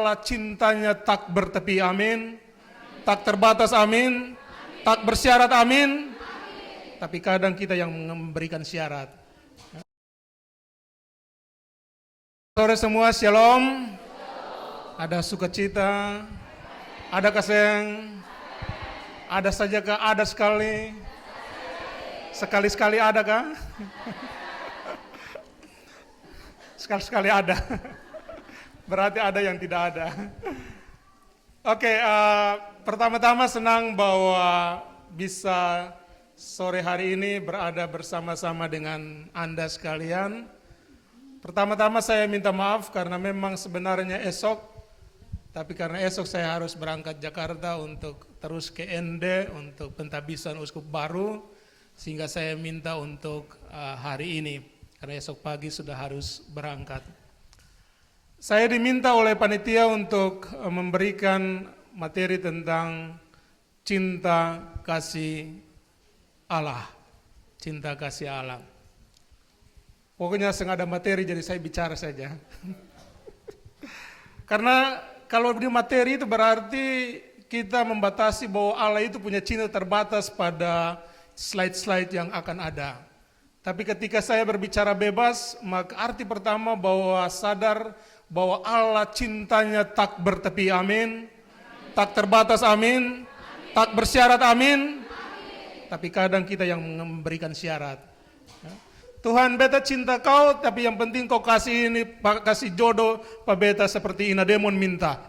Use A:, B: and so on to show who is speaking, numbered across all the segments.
A: Allah cintanya tak bertepi, amin. Tak terbatas, amin. Tak bersyarat, amin. Tapi kadang kita yang memberikan syarat. Sore semua, shalom. Ada sukacita, ada kaseng, ada saja kah? Ada sekali. Sekali-sekali ada kah? Sekali-sekali ada. Berarti ada yang tidak ada. Oke, pertama-tama senang bahwa bisa sore hari ini berada bersama-sama dengan Anda sekalian. Pertama-tama saya minta maaf karena memang sebenarnya esok, tapi karena esok saya harus berangkat Jakarta untuk terus ke ND untuk pentabisan uskup baru, sehingga saya minta untuk hari ini, karena esok pagi sudah harus berangkat. Saya diminta oleh panitia untuk memberikan materi tentang cinta kasih Allah. Cinta kasih Allah. Pokoknya sengaja materi jadi saya bicara saja. Karena kalau di materi itu berarti kita membatasi bahwa Allah itu punya cinta terbatas pada slide-slide yang akan ada. Tapi ketika saya berbicara bebas, maka arti pertama bahwa sadar bahwa Allah cintanya tak bertepi, amin. Tak terbatas, amin. Tak bersyarat, amin. Tapi kadang kita yang memberikan syarat. Tuhan, beta cinta kau, tapi yang penting kau kasih ini, kasih jodoh, Pak beta seperti Ina Demon minta.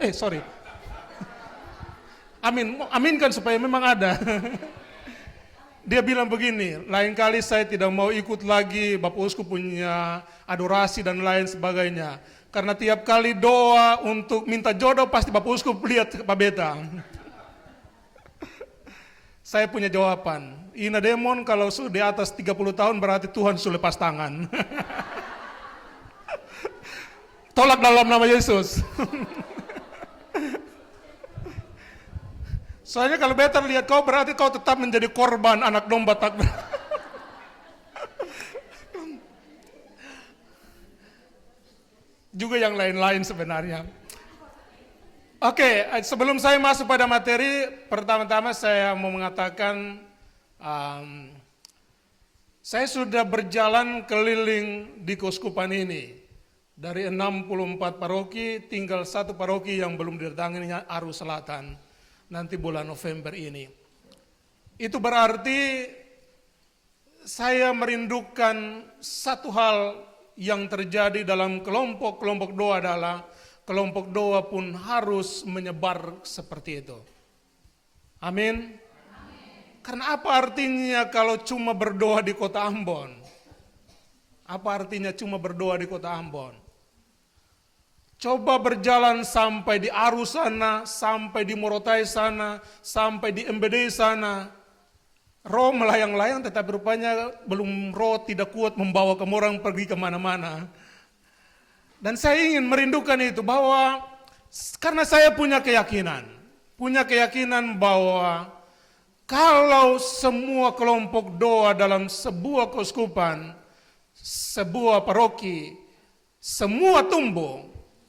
A: Amin, aminkan supaya memang ada. Dia bilang begini, lain kali saya tidak mau ikut lagi Bapak Uskup punya adorasi dan lain sebagainya. Karena tiap kali doa untuk minta jodoh pasti Bapak Uskup lihat Pak beta. Saya punya jawaban. Ina Demon kalau sudah di atas 30 tahun berarti Tuhan sudah lepas tangan. Tolak dalam nama Yesus. Soalnya kalau beta lihat kau berarti kau tetap menjadi korban anak domba tak. Juga yang lain-lain sebenarnya. Oke, sebelum saya masuk pada materi, pertama-tama saya mau mengatakan saya sudah berjalan keliling di keuskupan ini. Dari 64 paroki, tinggal satu paroki yang belum didatanginya, Aru Selatan, nanti bulan November ini. Itu berarti saya merindukan satu hal yang terjadi dalam kelompok-kelompok doa adalah kelompok doa pun harus menyebar seperti itu. Amin. Karena apa artinya kalau cuma berdoa di kota Ambon? Apa artinya cuma berdoa di kota Ambon? Coba berjalan sampai di Aru sana, sampai di Morotai sana, sampai di MBD sana. Roh melayang-layang tetapi rupanya belum roh tidak kuat membawa kamu orang pergi kemana-mana. Dan saya ingin merindukan itu bahwa karena saya punya keyakinan bahwa kalau semua kelompok doa dalam sebuah keuskupan, sebuah paroki, semua tumbuh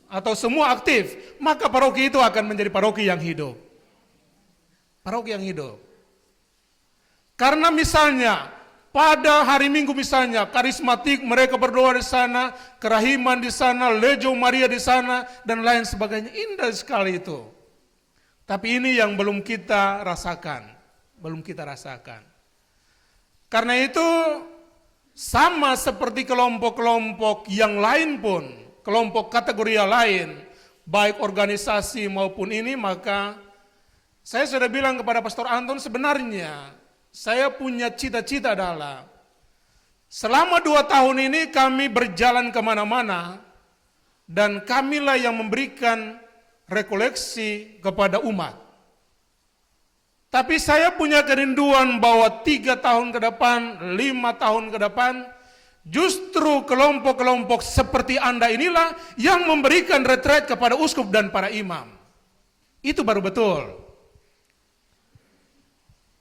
A: atau semua aktif, maka paroki itu akan menjadi paroki yang hidup. Paroki yang hidup. Karena misalnya pada hari Minggu misalnya, karismatik mereka berdoa di sana, kerahiman di sana, Legio Maria di sana, dan lain sebagainya. Indah sekali itu. Tapi ini yang belum kita rasakan. Karena itu, sama seperti kelompok-kelompok yang lain pun, kelompok kategori lain, baik organisasi maupun ini, maka saya sudah bilang kepada Pastor Anton sebenarnya, saya punya cita-cita adalah selama 2 tahun ini kami berjalan kemana-mana dan kamilah yang memberikan rekoleksi kepada umat. Tapi saya punya kerinduan bahwa 3 tahun ke depan, 5 tahun ke depan, justru kelompok-kelompok seperti Anda inilah yang memberikan retret kepada uskup dan para imam. Itu baru betul.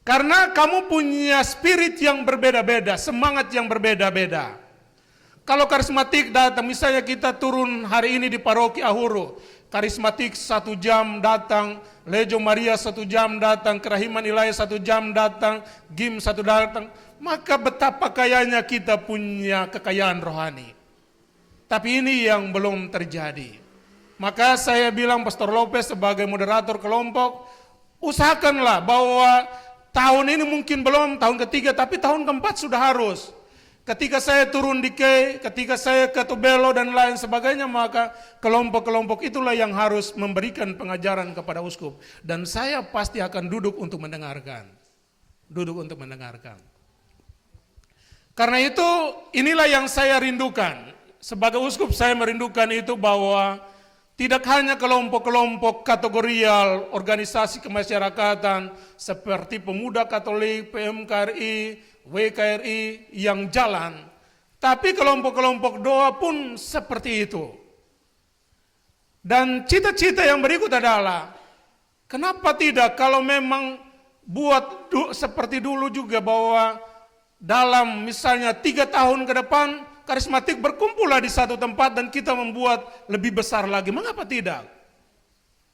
A: Karena kamu punya spirit yang berbeda-beda, semangat yang berbeda-beda. Kalau karismatik datang, misalnya kita turun hari ini di paroki Ahuru, karismatik 1 jam datang, Legio Maria 1 jam datang, Kerahiman Ilahi 1 jam datang, GIM 1 datang, maka betapa kayanya kita punya kekayaan rohani. Tapi ini yang belum terjadi. Maka saya bilang Pastor Lopez sebagai moderator kelompok, usahakanlah bahwa tahun ini mungkin belum, tahun ketiga, tapi tahun keempat sudah harus. Ketika saya turun di Kei, ketika saya ke Tobelo dan lain sebagainya, maka kelompok-kelompok itulah yang harus memberikan pengajaran kepada uskup. Dan saya pasti akan duduk untuk mendengarkan. Duduk untuk mendengarkan. Karena itu inilah yang saya rindukan. Sebagai uskup saya merindukan itu bahwa tidak hanya kelompok-kelompok kategorial, organisasi kemasyarakatan seperti Pemuda Katolik, PMKRI, WKRI yang jalan, tapi kelompok-kelompok doa pun seperti itu. Dan cita-cita yang berikut adalah, kenapa tidak kalau memang buat seperti dulu juga bahwa dalam misalnya 3 tahun ke depan, karismatik berkumpullah di satu tempat dan kita membuat lebih besar lagi. Mengapa tidak?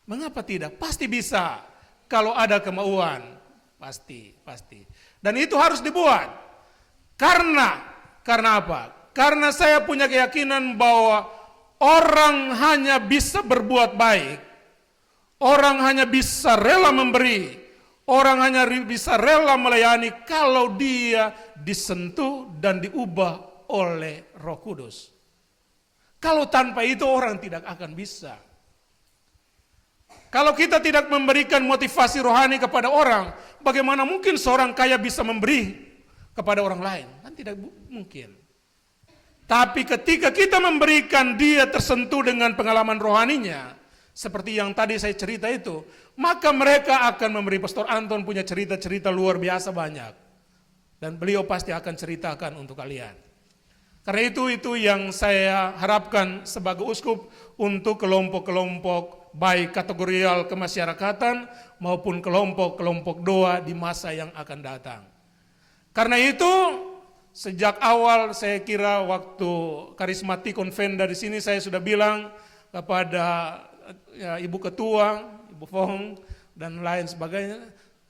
A: Mengapa tidak? Pasti bisa kalau ada kemauan. Pasti. Dan itu harus dibuat. Karena apa? Karena saya punya keyakinan bahwa orang hanya bisa berbuat baik. Orang hanya bisa rela memberi. Orang hanya bisa rela melayani kalau dia disentuh dan diubah oleh Roh Kudus. Kalau tanpa itu orang tidak akan bisa. Kalau kita tidak memberikan motivasi rohani kepada orang, bagaimana mungkin seorang kaya bisa memberi kepada orang lain? Kan tidak mungkin. Tapi ketika kita memberikan dia tersentuh dengan pengalaman rohaninya, seperti yang tadi saya cerita itu, maka mereka akan memberi. Pastor Anton punya cerita-cerita luar biasa banyak. Dan beliau pasti akan ceritakan untuk kalian. Karena itu yang saya harapkan sebagai uskup untuk kelompok-kelompok baik kategorial kemasyarakatan maupun kelompok-kelompok doa di masa yang akan datang. Karena itu sejak awal saya kira waktu karismatik konvenda di sini saya sudah bilang kepada Ibu Ketua, Ibu Fong dan lain sebagainya,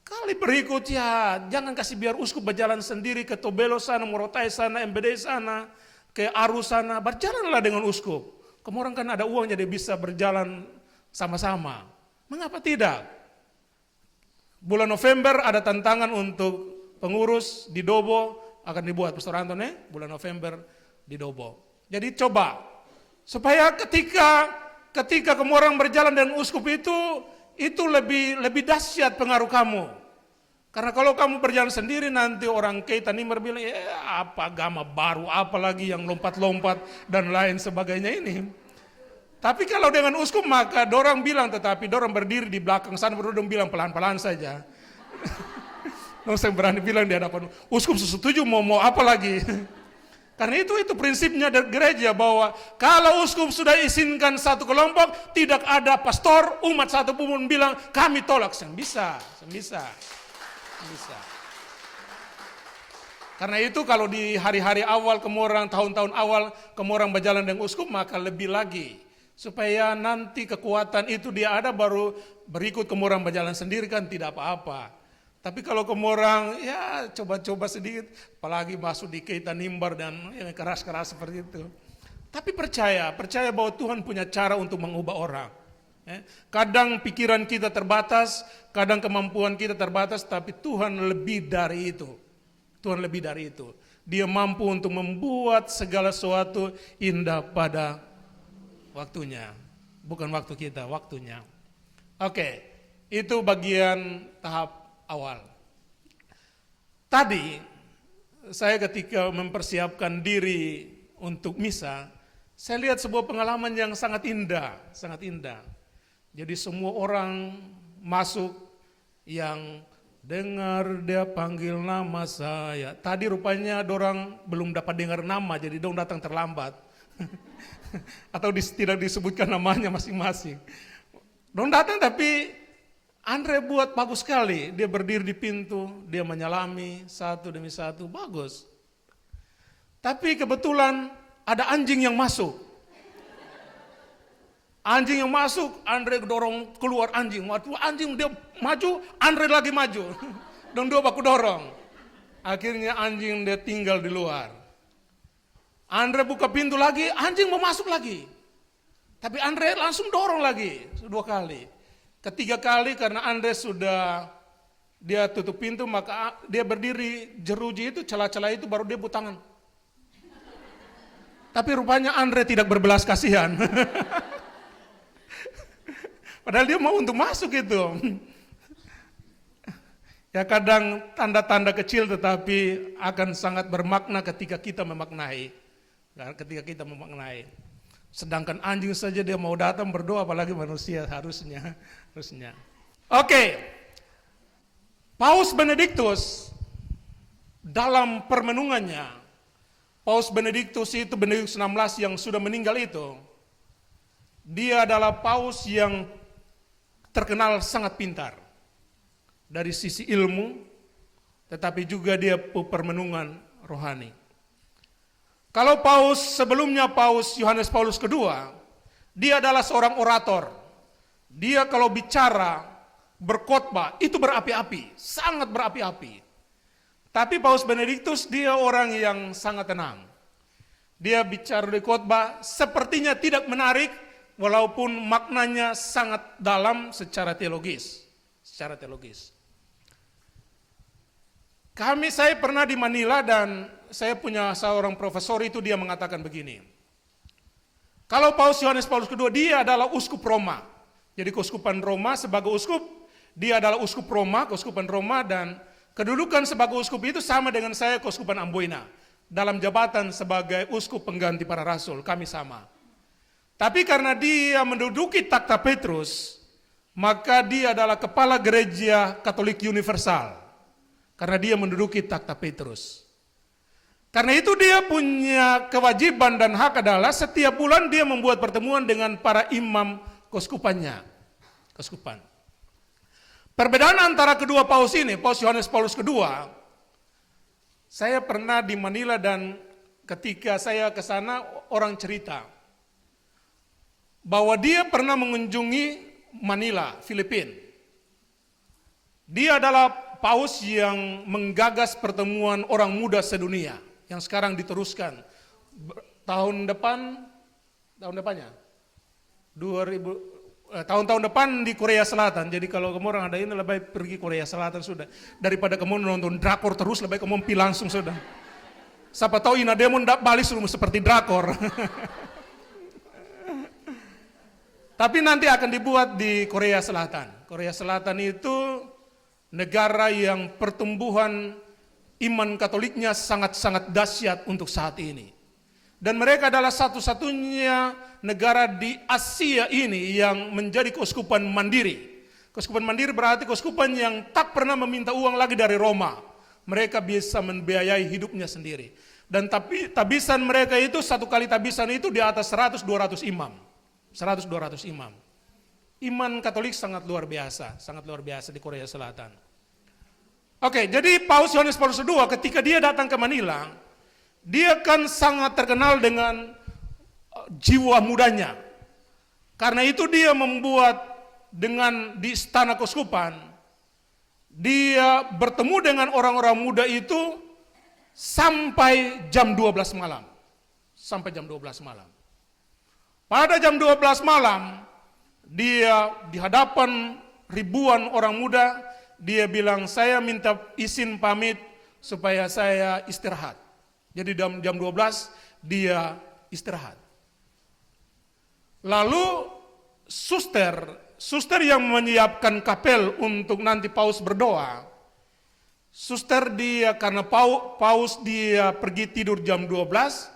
A: kali berikut ya jangan kasih biar uskup berjalan sendiri ke Tobelo sana, Morotai sana, MBD sana, ke Aru sana, berjalanlah dengan uskup. Kamu orang kan ada uang jadi bisa berjalan sama-sama. Mengapa tidak? Bulan November ada tantangan untuk pengurus di Dobo akan dibuat Pastor Anton bulan November di Dobo. Jadi coba supaya ketika kamu orang berjalan dengan uskup itu lebih dahsyat pengaruh kamu. Karena kalau kamu berjalan sendiri nanti orang Keita Nimber bilang, apa agama baru, apalagi yang lompat-lompat dan lain sebagainya ini. Tapi kalau dengan uskup maka dorang bilang, tetapi dorang berdiri di belakang sana, dorang bilang pelan-pelan saja. Dorang saya berani bilang di hadapan, uskup setuju mau apa lagi. Karena itu prinsipnya dari gereja bahwa kalau uskup sudah izinkan satu kelompok, tidak ada pastor, umat satu pun bilang, kami tolak. Bisa. Karena itu kalau di hari-hari awal kemurang, tahun-tahun awal kemurang berjalan dengan uskup, maka lebih lagi. Supaya nanti kekuatan itu dia ada baru berikut kemurang berjalan sendiri kan tidak apa-apa. Tapi kalau kemurang ya coba-coba sedikit, apalagi masuk di Keita Nimbar dan yang keras-keras seperti itu. Tapi percaya bahwa Tuhan punya cara untuk mengubah orang. Kadang pikiran kita terbatas, kadang kemampuan kita terbatas, tapi Tuhan lebih dari itu. Tuhan lebih dari itu. Dia mampu untuk membuat segala sesuatu indah pada waktunya. Bukan waktu kita, waktunya. Oke, itu bagian tahap awal. Tadi, saya ketika mempersiapkan diri untuk misa, saya lihat sebuah pengalaman yang sangat indah, sangat indah. Jadi semua orang masuk yang dengar dia panggil nama saya. Tadi rupanya dorang belum dapat dengar nama, jadi dong datang terlambat. Atau tidak disebutkan namanya masing-masing. Dong datang tapi Andre buat bagus sekali. Dia berdiri di pintu, dia menyalami satu demi satu, bagus. Tapi kebetulan ada anjing yang masuk. Anjing yang masuk, Andre dorong keluar anjing. Waktu anjing dia maju, Andre lagi maju. Dan dua baku dorong. Akhirnya anjing dia tinggal di luar. Andre buka pintu lagi, anjing mau masuk lagi. Tapi Andre langsung dorong lagi, 2 kali. Ketiga kali karena Andre sudah dia tutup pintu, maka dia berdiri jeruji itu, celah-celah itu baru dia butangan. Tapi rupanya Andre tidak berbelas kasihan. Padahal dia mau untuk masuk itu. Ya kadang tanda-tanda kecil tetapi akan sangat bermakna ketika kita memaknai. Ketika kita memaknai. Sedangkan anjing saja dia mau datang berdoa, apalagi manusia harusnya. Oke. Paus Benediktus dalam permenungannya, Paus Benediktus itu Benediktus 16 yang sudah meninggal itu, dia adalah paus yang terkenal sangat pintar dari sisi ilmu, tetapi juga dia permenungan rohani. Kalau paus sebelumnya, Paus Yohanes Paulus kedua, dia adalah seorang orator. Dia kalau bicara, berkhotbah, itu berapi-api, sangat berapi-api. Tapi Paus Benediktus dia orang yang sangat tenang. Dia bicara di khotbah, sepertinya tidak menarik, walaupun maknanya sangat dalam secara teologis. Saya pernah di Manila dan saya punya seorang profesor itu dia mengatakan begini. Kalau Paus Yohanes Paulus kedua dia adalah uskup Roma. Jadi keuskupan Roma sebagai uskup, dia adalah uskup Roma, keuskupan Roma, dan kedudukan sebagai uskup itu sama dengan saya keuskupan Amboina. Dalam jabatan sebagai uskup pengganti para rasul, kami sama. Tapi karena dia menduduki takhta Petrus, maka dia adalah kepala gereja Katolik Universal. Karena dia menduduki takhta Petrus. Karena itu dia punya kewajiban dan hak adalah setiap bulan dia membuat pertemuan dengan para imam keuskupannya. Keuskupan. Perbedaan antara kedua paus ini, Paus Yohanes Paulus kedua, saya pernah di Manila dan ketika saya ke sana orang cerita bahwa dia pernah mengunjungi Manila, Filipina. Dia adalah paus yang menggagas pertemuan orang muda sedunia yang sekarang diteruskan. Tahun depannya 2000 tahun depan di Korea Selatan. Jadi kalau kamu orang ada ini lebih pergi Korea Selatan sudah. Daripada kamu nonton drakor terus, lebih kamu pi langsung sudah. Siapa tahu ina demo ndak balik suruh seperti drakor. Tapi nanti akan dibuat di Korea Selatan. Korea Selatan itu negara yang pertumbuhan iman Katoliknya sangat-sangat dahsyat untuk saat ini. Dan mereka adalah satu-satunya negara di Asia ini yang menjadi keuskupan mandiri. Keuskupan mandiri berarti keuskupan yang tak pernah meminta uang lagi dari Roma. Mereka bisa membiayai hidupnya sendiri. Dan tabisan mereka itu, satu kali tabisan itu di atas 100-200 imam. 100-200 imam. Iman Katolik sangat luar biasa di Korea Selatan. Oke, jadi Paus Yohanes Paulus II ketika dia datang ke Manila, dia kan sangat terkenal dengan jiwa mudanya. Karena itu dia membuat dengan di istana keuskupan, dia bertemu dengan orang-orang muda itu sampai jam 12 malam. Sampai jam 12 malam. Pada jam 12 malam, dia di hadapan ribuan orang muda, dia bilang, saya minta izin pamit supaya saya istirahat. Jadi jam 12 dia istirahat. Lalu suster yang menyiapkan kapel untuk nanti paus berdoa, suster dia karena paus dia pergi tidur jam 12,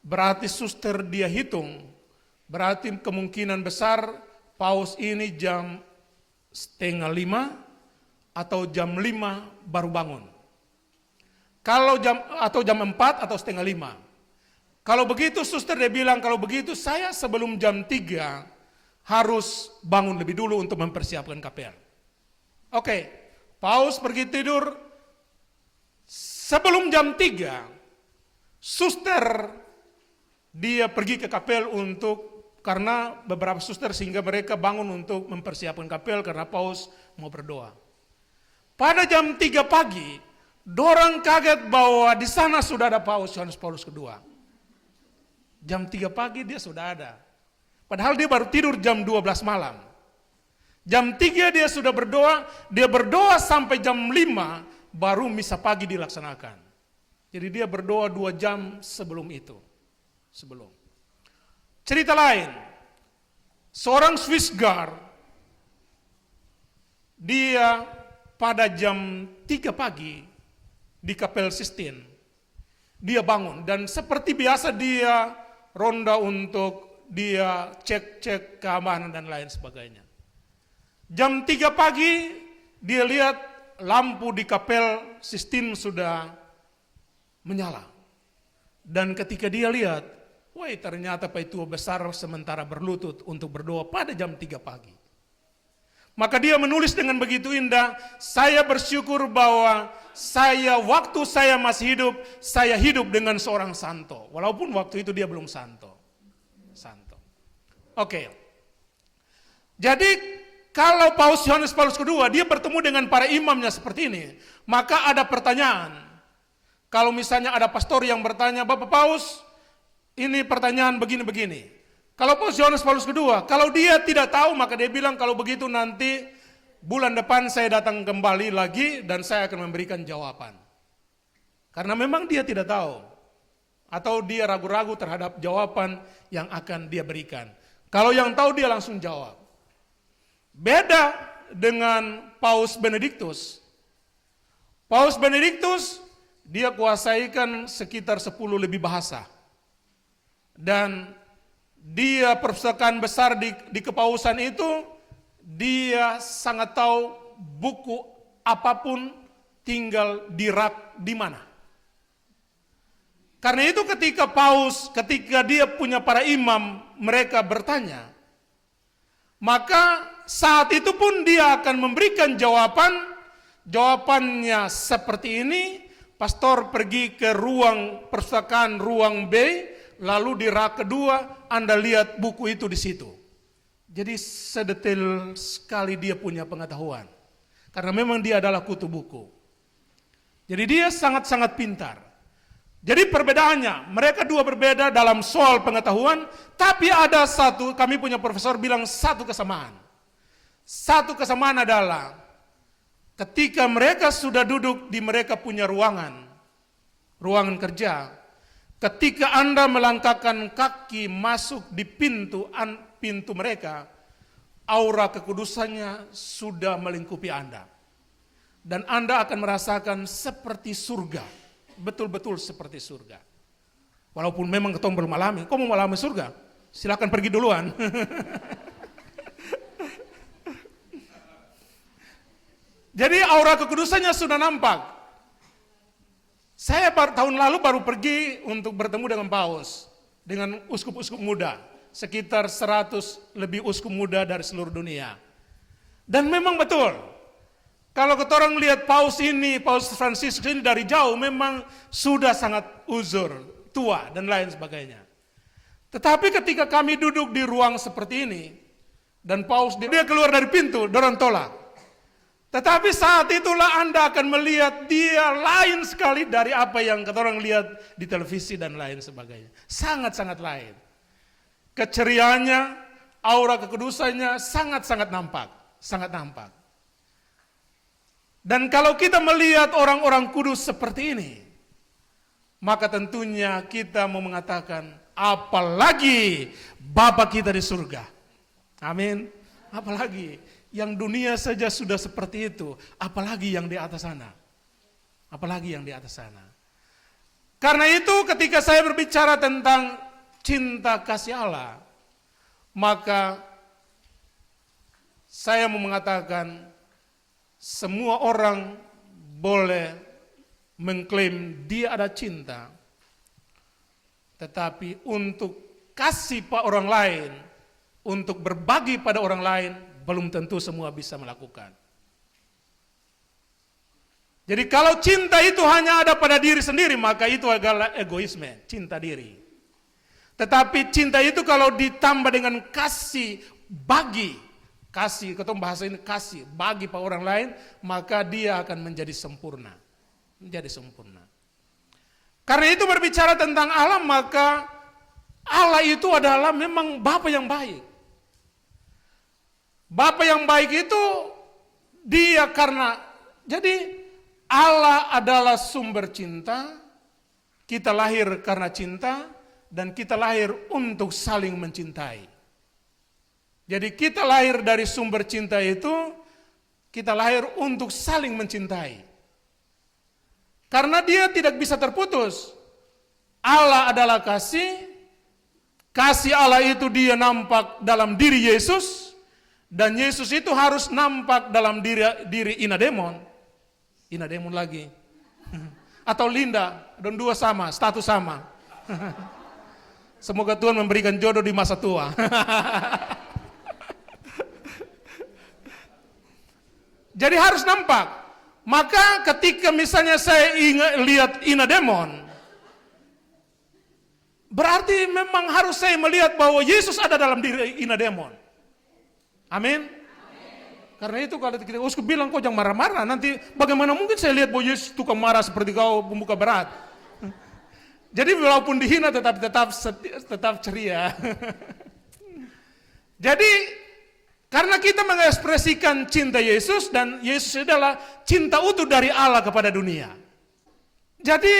A: berarti suster dia hitung, berarti kemungkinan besar paus ini jam 4:30 atau jam 5 baru bangun. Kalau jam 4 atau 4:30. Kalau begitu suster dia bilang, kalau begitu saya sebelum jam 3 harus bangun lebih dulu untuk mempersiapkan kapel. Oke, paus pergi tidur. Sebelum jam 3, suster dia pergi ke kapel karena beberapa suster sehingga mereka bangun untuk mempersiapkan kapel karena Paus mau berdoa. Pada jam 3 pagi, dorang kaget bahwa di sana sudah ada Paus Yohanes Paulus II. Jam 3 pagi dia sudah ada. Padahal dia baru tidur jam 12 malam. Jam 3 dia sudah berdoa, dia berdoa sampai jam 5 baru misa pagi dilaksanakan. Jadi dia berdoa 2 jam sebelum itu. Cerita lain, seorang Swiss Guard, dia pada jam 3 pagi di Kapel Sistine, dia bangun dan seperti biasa dia ronda untuk dia cek keamanan dan lain sebagainya. Jam 3 pagi dia lihat lampu di Kapel Sistine sudah menyala. Dan ketika dia lihat, wah ternyata Pak Tua besar sementara berlutut untuk berdoa pada jam 3 pagi. Maka dia menulis dengan begitu indah, saya bersyukur bahwa waktu saya masih hidup, saya hidup dengan seorang santo. Walaupun waktu itu dia belum santo. Oke. Jadi kalau Paus Yohanes Paulus II dia bertemu dengan para imamnya seperti ini, maka ada pertanyaan. Kalau misalnya ada pastor yang bertanya, Bapak Paus, ini pertanyaan begini-begini. Kalau Paus Yohanes Paulus II, kalau dia tidak tahu, maka dia bilang kalau begitu nanti bulan depan saya datang kembali lagi dan saya akan memberikan jawaban. Karena memang dia tidak tahu. Atau dia ragu-ragu terhadap jawaban yang akan dia berikan. Kalau yang tahu dia langsung jawab. Beda dengan Paus Benediktus. Paus Benediktus dia kuasaikan sekitar 10 lebih bahasa. Dan dia perpustakaan besar di kepausan itu, dia sangat tahu buku apapun tinggal di rak di mana. Karena itu ketika dia punya para imam, mereka bertanya, maka saat itu pun dia akan memberikan jawabannya seperti ini. Pastor pergi ke ruang perpustakaan, ruang B, lalu di rak kedua Anda lihat buku itu di situ. Jadi sedetail sekali dia punya pengetahuan. Karena memang dia adalah kutu buku. Jadi dia sangat-sangat pintar. Jadi perbedaannya, mereka dua berbeda dalam soal pengetahuan, tapi ada satu, kami punya profesor bilang satu kesamaan. Satu kesamaan adalah ketika mereka sudah duduk di mereka punya ruangan kerja, ketika Anda melangkahkan kaki masuk di pintu mereka, aura kekudusannya sudah melingkupi Anda. Dan Anda akan merasakan seperti surga. Betul-betul seperti surga. Walaupun memang ketemu belum alami. Kau mau alami surga? Silakan pergi duluan. Jadi aura kekudusannya sudah nampak. Saya tahun lalu baru pergi untuk bertemu dengan Paus. Dengan uskup-uskup muda. Sekitar 100 lebih uskup muda dari seluruh dunia. Dan memang betul. Kalau kita orang lihat Paus Fransiskus ini dari jauh memang sudah sangat uzur, tua dan lain sebagainya. Tetapi ketika kami duduk di ruang seperti ini dan Paus dia keluar dari pintu, dorang tolak. Tetapi saat itulah Anda akan melihat dia lain sekali dari apa yang kita orang lihat di televisi dan lain sebagainya. Sangat-sangat lain. Keceriaannya, aura kekudusannya sangat-sangat nampak, sangat nampak. Dan kalau kita melihat orang-orang kudus seperti ini, maka tentunya kita mau mengatakan, apalagi Bapa kita di surga. Amin. Apalagi yang dunia saja sudah seperti itu, apalagi yang di atas sana. Apalagi yang di atas sana. Karena itu ketika saya berbicara tentang cinta kasih Allah, maka saya mau mengatakan, semua orang boleh mengklaim dia ada cinta, tetapi untuk kasih pada orang lain, untuk berbagi pada orang lain, belum tentu semua bisa melakukan. Jadi kalau cinta itu hanya ada pada diri sendiri, maka itu adalah egoisme, cinta diri. Tetapi cinta itu kalau ditambah dengan kasih bagi, kasih, ketemu bahasa ini kasih bagi pada orang lain, maka dia akan menjadi sempurna. Menjadi sempurna. Karena itu berbicara tentang Allah, maka Allah itu adalah memang Bapa yang baik. Bapa yang baik itu dia karena, jadi Allah adalah sumber cinta, kita lahir karena cinta, dan kita lahir untuk saling mencintai. Jadi kita lahir dari sumber cinta itu, kita lahir untuk saling mencintai. Karena dia tidak bisa terputus. Allah adalah kasih, kasih Allah itu dia nampak dalam diri Yesus, dan Yesus itu harus nampak dalam diri Ina Demon lagi. Atau Linda, dan dua sama, status sama. Semoga Tuhan memberikan jodoh di masa tua. Jadi harus nampak. Maka ketika misalnya saya lihat Ina Demon, berarti memang harus saya melihat bahwa Yesus ada dalam diri Ina Demon. Amin. Karena itu kalau kita uskup bilang kau jangan marah-marah, nanti bagaimana mungkin saya lihat bahwa Yesus tukang marah seperti kau pembuka berat. Jadi walaupun dihina tetap ceria. Jadi karena kita mengekspresikan cinta Yesus, dan Yesus adalah cinta utuh dari Allah kepada dunia. Jadi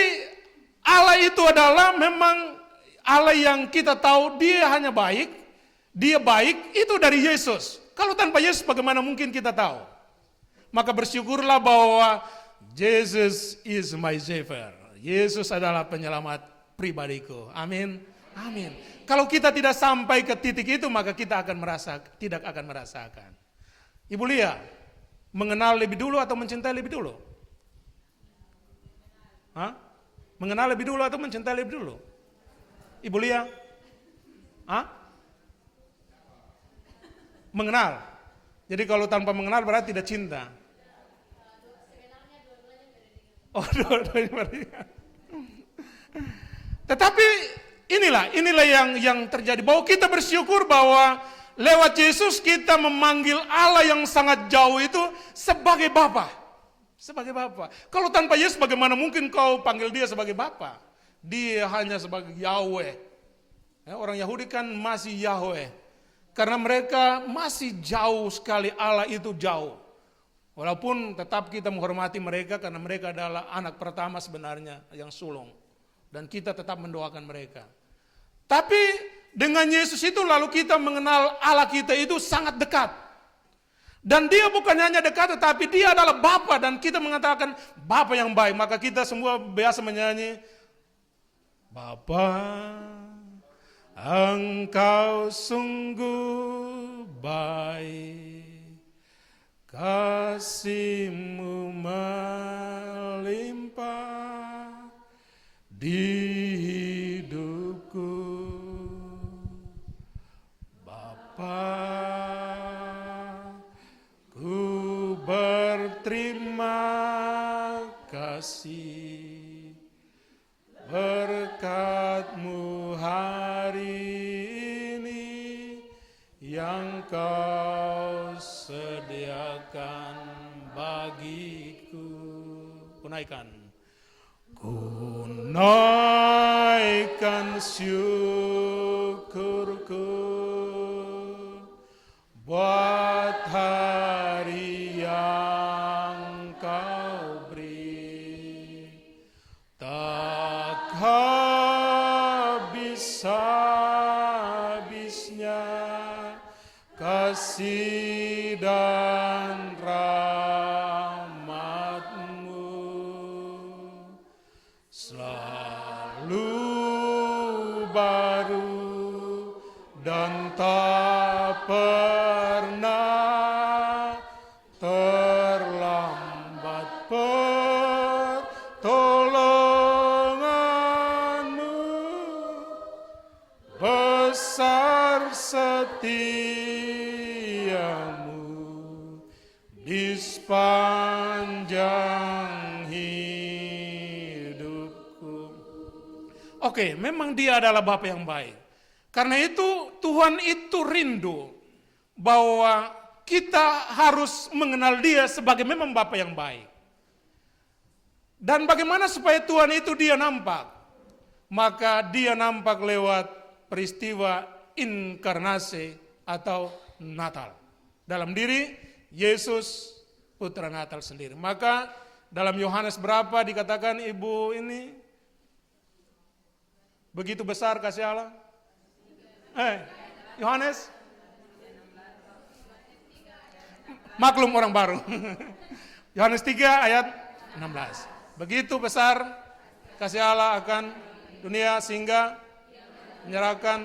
A: Allah itu adalah memang Allah yang kita tahu dia hanya baik, dia baik itu dari Yesus. Kalau tanpa Yesus bagaimana mungkin kita tahu? Maka bersyukurlah bahwa Jesus is my Savior. Yesus adalah penyelamat pribadiku. Amin. Amin. Kalau kita tidak sampai ke titik itu, maka kita tidak akan merasakan. Ibu Lia, mengenal lebih dulu atau mencintai lebih dulu? Hah? Mengenal lebih dulu atau mencintai lebih dulu? Ibu Lia? Hah? Mengenal. Jadi kalau tanpa mengenal berarti tidak cinta. Oh, dua-duanya berikan. Tetapi inilah yang terjadi, bahwa kita bersyukur bahwa lewat Yesus kita memanggil Allah yang sangat jauh itu sebagai Bapa. Sebagai Bapa. Kalau tanpa Yesus bagaimana mungkin kau panggil dia sebagai Bapa? Dia hanya sebagai Yahweh. Orang Yahudi kan masih Yahweh. Karena mereka masih jauh sekali, Allah itu jauh. Walaupun tetap kita menghormati mereka karena mereka adalah anak pertama sebenarnya yang sulung. Dan kita tetap mendoakan mereka. Tapi dengan Yesus itu lalu kita mengenal Allah kita itu sangat dekat. Dan dia bukan hanya dekat, tetapi dia adalah Bapa, dan kita mengatakan Bapa yang baik. Maka kita semua biasa menyanyi, Bapa, Engkau sungguh baik, kasih-Mu melimpah di hidupku. Bapa, ku berterima kasih berkat-Mu hari ini yang Kau sediakan bagiku. Kunaikan. Kunaikan syukurku buat hari yang Kau beri. Tak habis-habisnya kasih dan rahmat-Mu, selalu baru dan tak pernah terlambat pertolongan-Mu, besar setia-Mu di sepanjang hidupku. Oke, memang dia adalah Bapa yang baik. Karena itu Tuhan itu rindu bahwa kita harus mengenal Dia sebagai memang Bapa yang baik. Dan bagaimana supaya Tuhan itu Dia nampak? Maka Dia nampak lewat peristiwa inkarnasi atau Natal. Dalam diri Yesus putra Natal sendiri. Maka dalam Yohanes berapa dikatakan ibu ini begitu besar kasih Allah? Yohanes? Maklum orang baru. Yohanes 3 ayat 16. Begitu besar kasih Allah akan dunia sehingga menyerahkan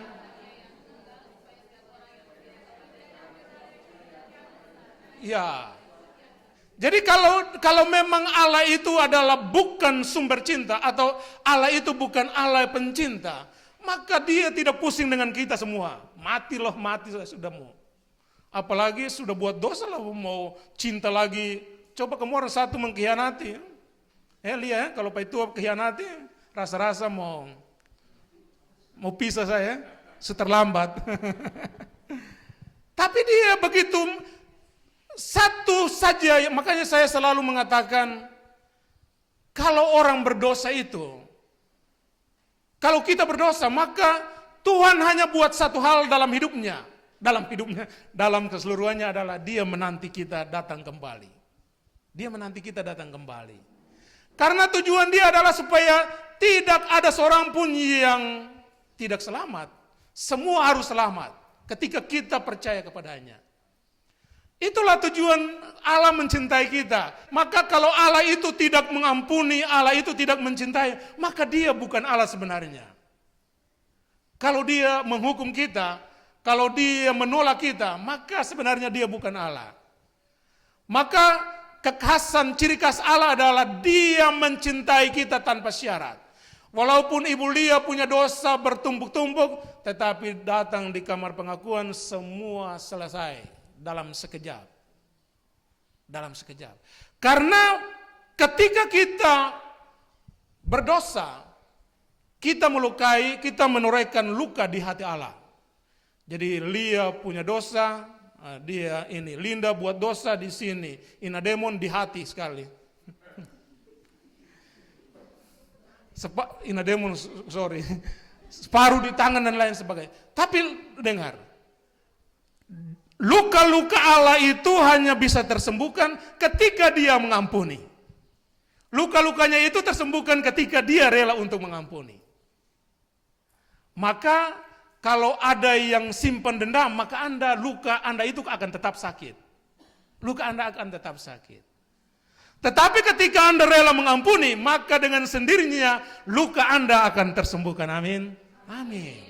A: ya. Jadi kalau memang Allah itu adalah bukan sumber cinta atau Allah itu bukan Allah pencinta, maka Dia tidak pusing dengan kita semua. Mati sudah mau. Apalagi sudah buat dosa lah mau cinta lagi. Coba kamu orang satu mengkhianati. Lihat kalau Pak itu khianati, rasa-rasa mau pisah saya, seterlambat. Tapi dia begitu satu saja, makanya saya selalu mengatakan, kalau orang berdosa itu, kalau kita berdosa, maka Tuhan hanya buat satu hal dalam hidupnya, dalam keseluruhannya adalah Dia menanti kita datang kembali. Dia menanti kita datang kembali. Karena tujuan Dia adalah supaya tidak ada seorang pun yang tidak selamat. Semua harus selamat ketika kita percaya kepadanya. Itulah tujuan Allah mencintai kita. Maka kalau Allah itu tidak mengampuni, Allah itu tidak mencintai, maka Dia bukan Allah sebenarnya. Kalau Dia menghukum kita, kalau Dia menolak kita, maka sebenarnya Dia bukan Allah. Maka kekhasan ciri khas Allah adalah Dia mencintai kita tanpa syarat. Walaupun ibu Lia punya dosa bertumpuk-tumpuk, tetapi datang di kamar pengakuan semua selesai. Dalam sekejap. Karena ketika kita berdosa, kita melukai, kita menorehkan luka di hati Allah. Jadi Lia punya dosa, Linda buat dosa di sini, Inademon di hati sekali. Separuh di tangan dan lain sebagainya. Tapi dengar, luka-luka Allah itu hanya bisa tersembuhkan ketika Dia mengampuni. Luka-lukanya itu tersembuhkan ketika Dia rela untuk mengampuni. Maka kalau ada yang simpan dendam, maka luka Anda itu akan tetap sakit. Luka Anda akan tetap sakit. Tetapi ketika Anda rela mengampuni, maka dengan sendirinya luka Anda akan tersembuhkan. Amin. Amin.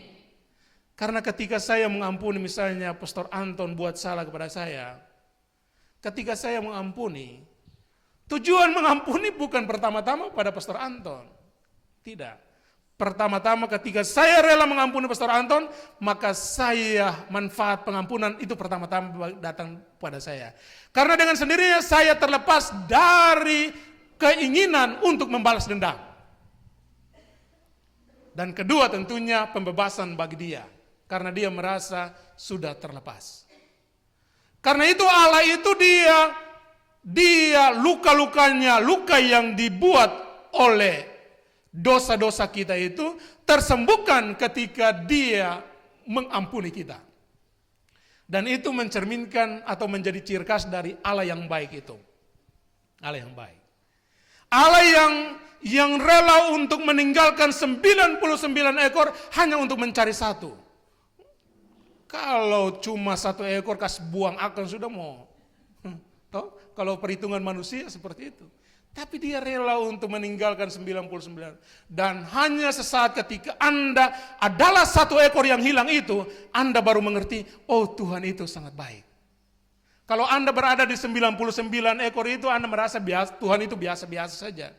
A: Karena ketika saya mengampuni misalnya Pastor Anton buat salah kepada saya, ketika saya mengampuni, tujuan mengampuni bukan pertama-tama pada Pastor Anton. Tidak. Pertama-tama ketika saya rela mengampuni Pastor Anton, maka manfaat pengampunan itu pertama-tama datang pada saya. Karena dengan sendirinya saya terlepas dari keinginan untuk membalas dendam. Dan kedua tentunya pembebasan bagi dia. Karena dia merasa sudah terlepas. Karena itu Allah itu dia luka-lukanya, luka yang dibuat oleh dosa-dosa kita itu tersembuhkan ketika Dia mengampuni kita. Dan itu mencerminkan atau menjadi ciri khas dari Allah yang baik itu. Allah yang baik. Allah yang rela untuk meninggalkan 99 ekor hanya untuk mencari satu. Kalau cuma 1 ekor kasih buang akan sudah mau. Kalau perhitungan manusia seperti itu. Tapi Dia rela untuk meninggalkan 99. Dan hanya sesaat ketika Anda adalah 1 ekor yang hilang itu, Anda baru mengerti, oh Tuhan itu sangat baik. Kalau Anda berada di 99 ekor itu, Anda merasa Tuhan itu biasa-biasa saja.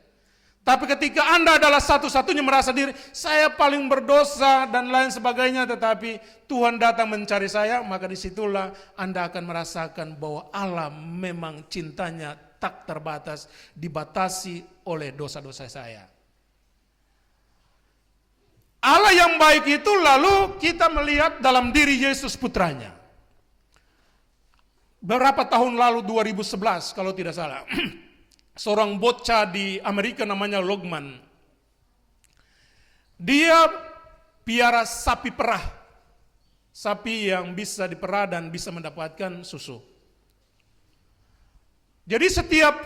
A: Tapi ketika Anda adalah satu-satunya merasa diri, saya paling berdosa dan lain sebagainya, tetapi Tuhan datang mencari saya, maka disitulah Anda akan merasakan bahwa Allah memang cintanya tak terbatas, dibatasi oleh dosa-dosa saya. Allah yang baik itu lalu kita melihat dalam diri Yesus putranya. Berapa tahun lalu, 2011 kalau tidak salah, seorang bocah di Amerika namanya Logman. Dia piara sapi perah. Sapi yang bisa diperah dan bisa mendapatkan susu. Jadi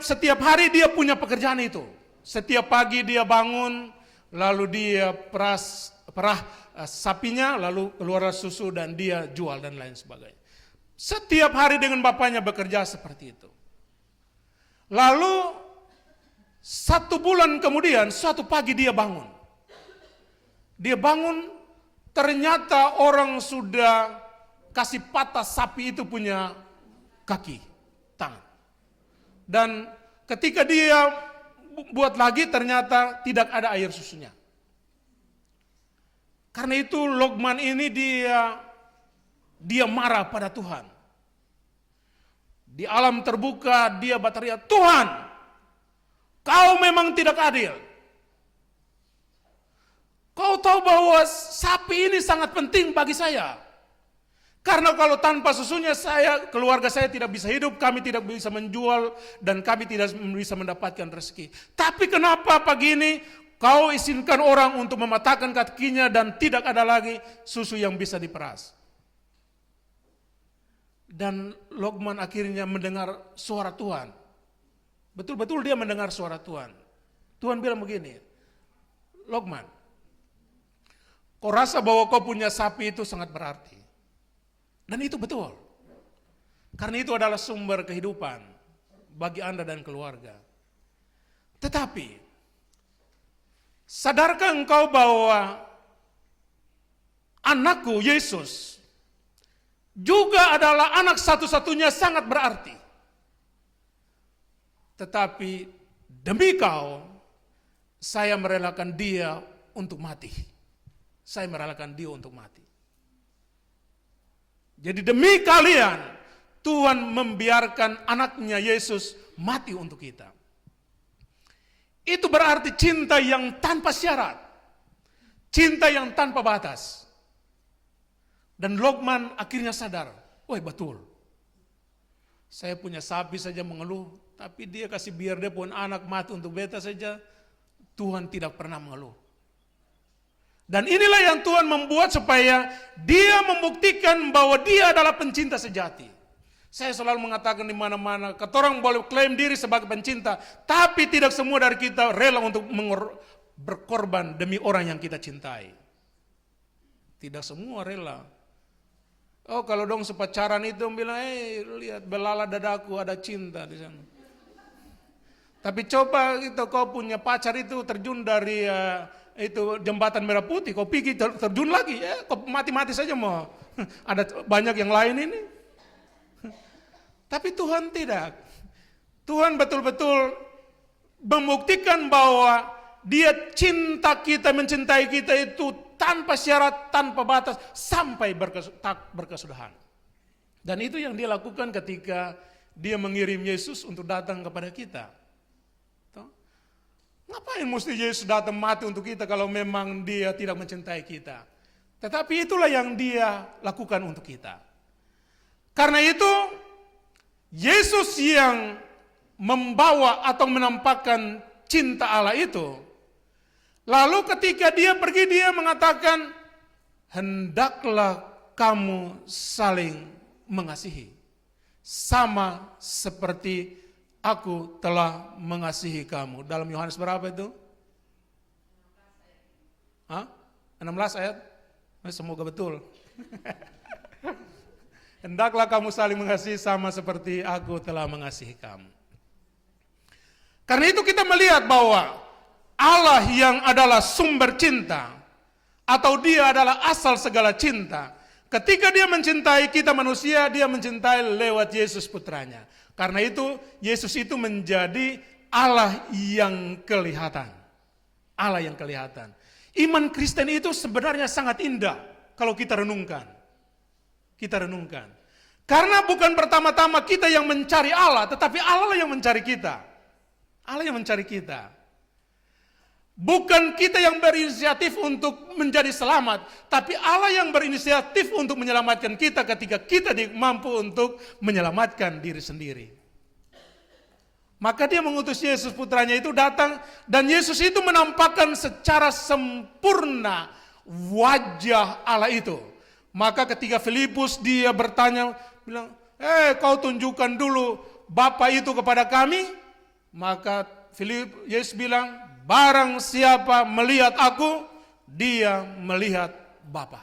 A: setiap hari dia punya pekerjaan itu. Setiap pagi dia bangun, lalu dia perah sapinya, lalu keluar susu dan dia jual dan lain sebagainya. Setiap hari dengan bapaknya bekerja seperti itu. Lalu 1 bulan kemudian, suatu pagi dia bangun. Dia bangun, ternyata orang sudah kasih patah sapi itu punya kaki, tangan. Dan ketika dia buat lagi, ternyata tidak ada air susunya. Karena itu Logman ini dia marah pada Tuhan. Di alam terbuka dia berteriak, Tuhan, kau memang tidak adil. Kau tahu bahwa sapi ini sangat penting bagi saya. Karena kalau tanpa susunya keluarga saya tidak bisa hidup, kami tidak bisa menjual, dan kami tidak bisa mendapatkan rezeki. Tapi kenapa pagi ini kau izinkan orang untuk mematahkan kakinya dan tidak ada lagi susu yang bisa diperas? Dan Logman akhirnya mendengar suara Tuhan. Betul-betul dia mendengar suara Tuhan. Tuhan bilang begini, Logman, kau rasa bahwa kau punya sapi itu sangat berarti. Dan itu betul. Karena itu adalah sumber kehidupan bagi Anda dan keluarga. Tetapi, sadarkah engkau bahwa anakku Yesus juga adalah anak satu-satunya sangat berarti. Tetapi demi kau, saya merelakan dia untuk mati. Saya merelakan dia untuk mati. Jadi demi kalian, Tuhan membiarkan anaknya Yesus mati untuk kita. Itu berarti cinta yang tanpa syarat. Cinta yang tanpa batas. Dan Logman akhirnya sadar, wah betul. Saya punya sapi saja mengeluh, tapi dia kasih biar dia pun anak mati untuk beta saja, Tuhan tidak pernah mengeluh. Dan inilah yang Tuhan membuat supaya dia membuktikan bahwa dia adalah pencinta sejati. Saya selalu mengatakan di mana-mana, ketorang boleh klaim diri sebagai pencinta, tapi tidak semua dari kita rela untuk berkorban demi orang yang kita cintai. Tidak semua rela. Oh, kalau dong sepacaran itu bilang, lihat belala dadaku ada cinta di sana. Tapi coba itu kau punya pacar itu terjun dari itu jembatan merah putih, kau pergi terjun lagi, kau mati-mati saja mau. Ada banyak yang lain ini. Tapi Tuhan tidak. Tuhan betul-betul membuktikan bahwa Dia cinta kita, mencintai kita itu tanpa syarat, tanpa batas, sampai berkesudahan. Dan itu yang Dia lakukan ketika Dia mengirim Yesus untuk datang kepada kita. Ngapain mesti Yesus datang mati untuk kita kalau memang Dia tidak mencintai kita? Tetapi itulah yang Dia lakukan untuk kita. Karena itu, Yesus yang membawa atau menampakkan cinta Allah itu, lalu ketika Dia pergi, Dia mengatakan, hendaklah kamu saling mengasihi, sama seperti aku telah mengasihi kamu. Dalam Yohanes berapa itu? 16 ayat? Semoga betul. Hendaklah kamu saling mengasihi sama seperti aku telah mengasihi kamu. Karena itu kita melihat bahwa Allah yang adalah sumber cinta, atau Dia adalah asal segala cinta, ketika Dia mencintai kita manusia, Dia mencintai lewat Yesus putranya. Karena itu Yesus itu menjadi Allah yang kelihatan. Allah yang kelihatan. Iman Kristen itu sebenarnya sangat indah kalau kita renungkan. Kita renungkan. Karena bukan pertama-tama kita yang mencari Allah, tetapi Allah yang mencari kita. Allah yang mencari kita. Bukan kita yang berinisiatif untuk menjadi selamat, tapi Allah yang berinisiatif untuk menyelamatkan kita ketika kita mampu untuk menyelamatkan diri sendiri. Maka dia mengutus Yesus putranya itu datang, dan Yesus itu menampakkan secara sempurna wajah Allah itu. Maka ketika Filipus dia bertanya, bilang, kau tunjukkan dulu Bapa itu kepada kami. Maka Yesus bilang, barang siapa melihat aku, dia melihat Bapa.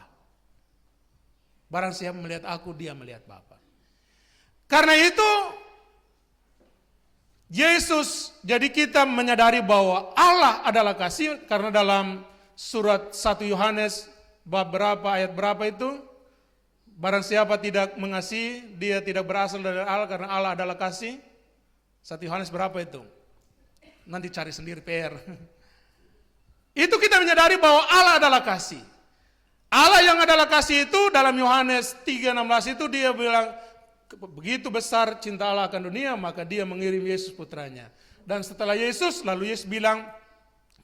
A: Barang siapa melihat aku, dia melihat Bapa. Karena itu, Yesus, jadi kita menyadari bahwa Allah adalah kasih, karena dalam surat 1 Yohanes, bab berapa, ayat berapa itu, barang siapa tidak mengasihi, dia tidak berasal dari Allah, karena Allah adalah kasih. 1 Yohanes berapa itu? Nanti cari sendiri PR. Itu kita menyadari bahwa Allah adalah kasih. Allah yang adalah kasih itu dalam Yohanes 3:16 itu dia bilang, begitu besar cinta Allah akan dunia, maka dia mengirim Yesus putranya. Dan setelah Yesus, lalu Yesus bilang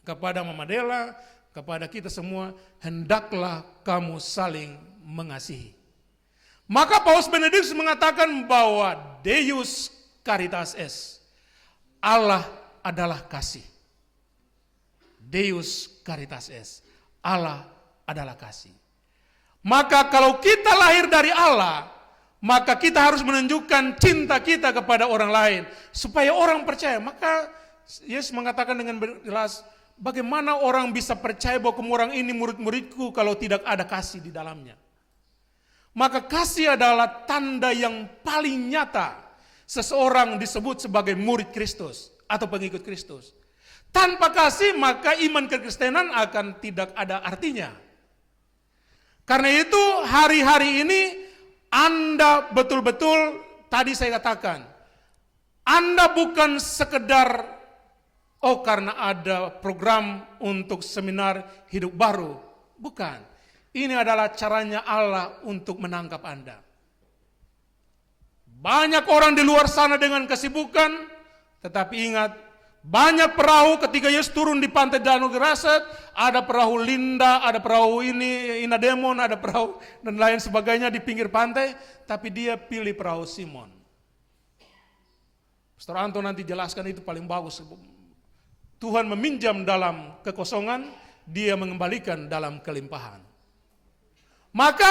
A: kepada Mama Dela, kepada kita semua, hendaklah kamu saling mengasihi. Maka Paus Benediktus mengatakan bahwa Deus Caritas Est, Allah adalah kasih. Deus Caritas Est, Allah adalah kasih. Maka kalau kita lahir dari Allah, maka kita harus menunjukkan cinta kita kepada orang lain, supaya orang percaya. Maka Yesus mengatakan dengan jelas, bagaimana orang bisa percaya bahwa kamu orang ini murid-muridku kalau tidak ada kasih di dalamnya. Maka kasih adalah tanda yang paling nyata seseorang disebut sebagai murid Kristus atau pengikut Kristus. Tanpa kasih maka iman kekristenan akan tidak ada artinya. Karena itu hari-hari ini Anda betul-betul, tadi saya katakan, Anda bukan sekedar karena ada program untuk seminar hidup baru. Bukan. Ini adalah caranya Allah untuk menangkap Anda. Banyak orang di luar sana dengan kesibukan, tetapi ingat, banyak perahu ketika Yesus turun di pantai Danau Geraset, ada perahu Linda, ada perahu ini, Inademon, ada perahu dan lain sebagainya di pinggir pantai, tapi dia pilih perahu Simon. Pastor Anton nanti jelaskan itu paling bagus. Tuhan meminjam dalam kekosongan, dia mengembalikan dalam kelimpahan. Maka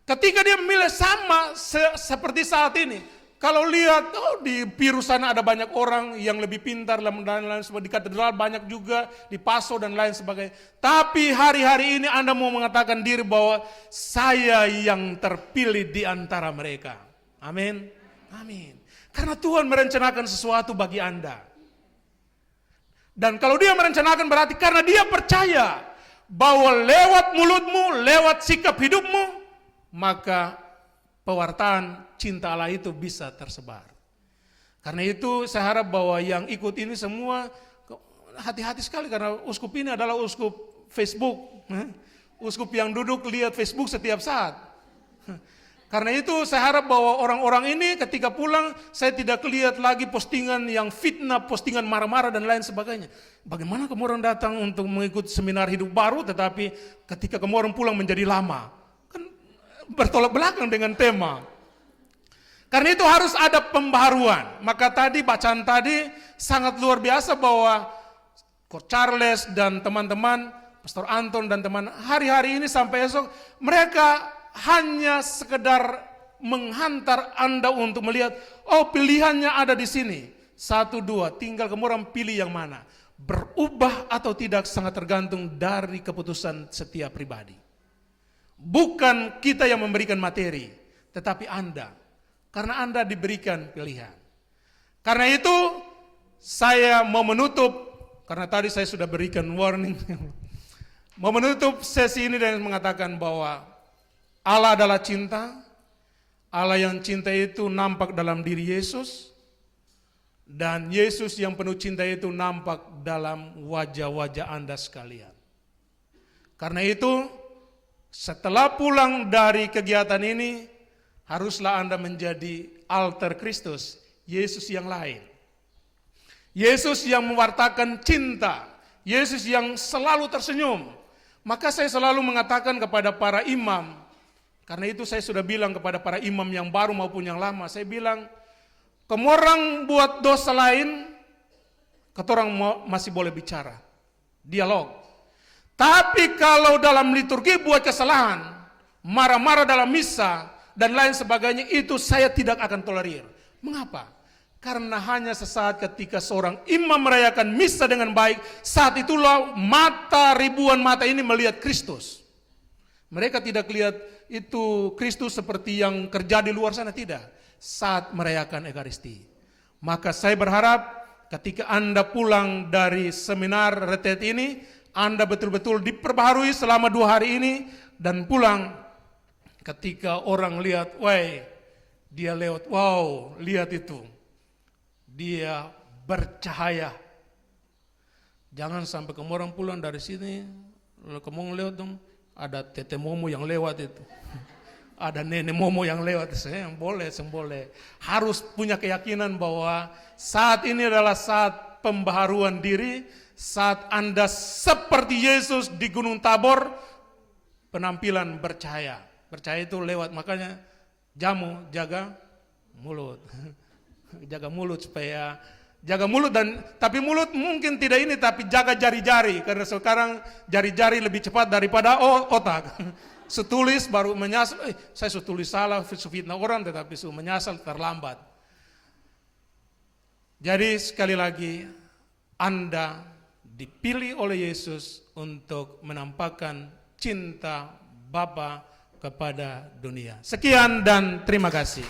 A: ketika dia memilih sama seperti saat ini, kalau lihat di Piru sana ada banyak orang yang lebih pintar dan lain sebagainya, di katedral banyak juga, di Paso dan lain sebagainya. Tapi hari-hari ini Anda mau mengatakan diri bahwa saya yang terpilih di antara mereka. Amin. Amin. Karena Tuhan merencanakan sesuatu bagi Anda. Dan kalau dia merencanakan berarti karena dia percaya bahwa lewat mulutmu, lewat sikap hidupmu, maka pewartaan cinta Allah itu bisa tersebar. Karena itu saya harap bahwa yang ikut ini semua hati-hati sekali, karena uskup ini adalah uskup Facebook. Uskup yang duduk lihat Facebook setiap saat. Karena itu saya harap bahwa orang-orang ini ketika pulang, saya tidak lihat lagi postingan yang fitnah, postingan marah-marah dan lain sebagainya. Bagaimana kamu orang datang untuk mengikuti seminar hidup baru, tetapi ketika kamu orang pulang menjadi lama? Bertolak belakang dengan tema. Karena itu harus ada pembaharuan. Maka tadi bacaan tadi sangat luar biasa bahwa Coach Charles dan teman-teman, Pastor Anton dan teman hari-hari ini sampai esok, mereka hanya sekedar menghantar Anda untuk melihat, pilihannya ada di sini. 1, 2, tinggal kamu orang pilih yang mana. Berubah atau tidak sangat tergantung dari keputusan setiap pribadi. Bukan kita yang memberikan materi, tetapi Anda. Karena Anda diberikan pilihan. Karena itu saya mau menutup, karena tadi saya sudah berikan warning. Mau menutup sesi ini dan mengatakan bahwa Allah adalah cinta. Allah yang cinta itu nampak dalam diri Yesus. Dan Yesus yang penuh cinta itu nampak dalam wajah-wajah Anda sekalian. Karena itu, setelah pulang dari kegiatan ini, haruslah Anda menjadi alter Kristus, Yesus yang lain. Yesus yang mewartakan cinta, Yesus yang selalu tersenyum. Maka saya selalu mengatakan kepada para imam, karena itu saya sudah bilang kepada para imam yang baru maupun yang lama, saya bilang, kamu orang buat dosa lain, katorang masih boleh bicara, dialog. Tapi kalau dalam liturgi buat kesalahan, marah-marah dalam misa, dan lain sebagainya, itu saya tidak akan tolerir. Mengapa? Karena hanya sesaat ketika seorang imam merayakan misa dengan baik, saat itulah ribuan mata ini melihat Kristus. Mereka tidak lihat itu Kristus seperti yang kerja di luar sana, tidak. Saat merayakan Ekaristi. Maka saya berharap ketika Anda pulang dari seminar retret ini, Anda betul-betul diperbaharui selama 2 hari ini, dan pulang ketika orang lihat, wah, dia lewat, wow, lihat itu. Dia bercahaya. Jangan sampai kamu orang pulang dari sini, lalu kamu lewat dong, ada tete momo yang lewat itu. Ada nenek momo yang lewat, saya yang boleh. Harus punya keyakinan bahwa saat ini adalah saat pembaharuan diri, saat Anda seperti Yesus di Gunung Tabor, penampilan bercahaya. Bercahaya itu lewat, makanya jamu, jaga mulut. Jaga mulut supaya, jaga mulut tapi mulut mungkin tidak ini, tapi jaga jari-jari, karena sekarang jari-jari lebih cepat daripada otak. Setulis baru menyesal, saya setulis salah, fitnah orang, tetapi menyesal terlambat. Jadi sekali lagi, Anda dipilih oleh Yesus untuk menampakkan cinta Bapa kepada dunia. Sekian dan terima kasih.